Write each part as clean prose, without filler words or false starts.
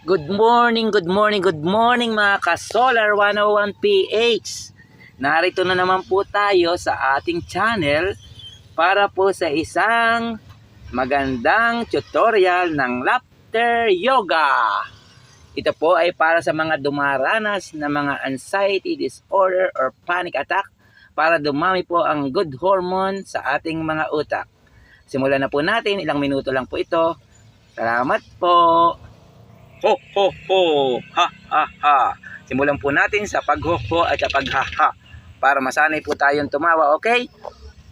Good morning, good morning, good morning mga ka-Solar 101 PH. Narito na naman po tayo sa ating channel para po sa isang magandang tutorial ng laughter yoga. Ito po ay para sa mga dumaranas na mga anxiety disorder or panic attack para dumami po ang good hormone sa ating mga utak. Simulan na po natin, ilang minuto lang po ito. Salamat po. Ho ho ho, ha ha ha. Simulan po natin sa pag-ho-ho at sa pag-ha-ha para masanay po tayong tumawa, okay?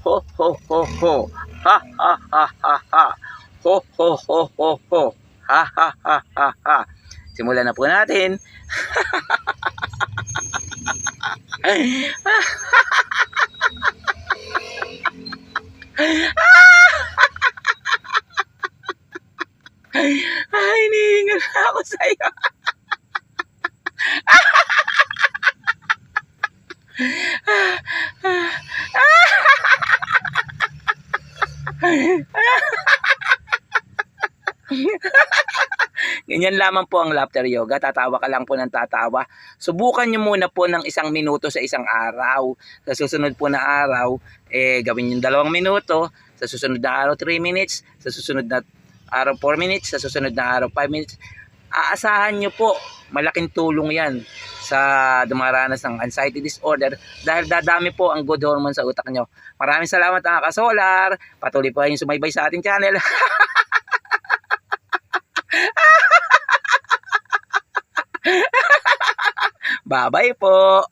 Ho ho ho ho, ha ha ha ha ha. Ho ho ho ho ho, ha ha ha ha ha. Simulan na po natin. Ay, hinihingal na ako sa'yo. Ganyan lamang po ang laughter yoga. Tatawa ka lang po ng tatawa. Subukan nyo muna po ng 1 minuto sa isang araw. Sa susunod po na araw, gawin yung 2 minuto. Sa susunod na araw, 3 minutes. Sa susunod na araw, 4 minutes. Sa susunod na araw, 5 minutes. Aasahan nyo po, malaking tulong yan sa dumaranas ng anxiety disorder dahil dadami po ang good hormone sa utak nyo. Maraming salamat mga ka-Solar. Patuloy po kayong sumaybay sa ating channel. Bye-bye po.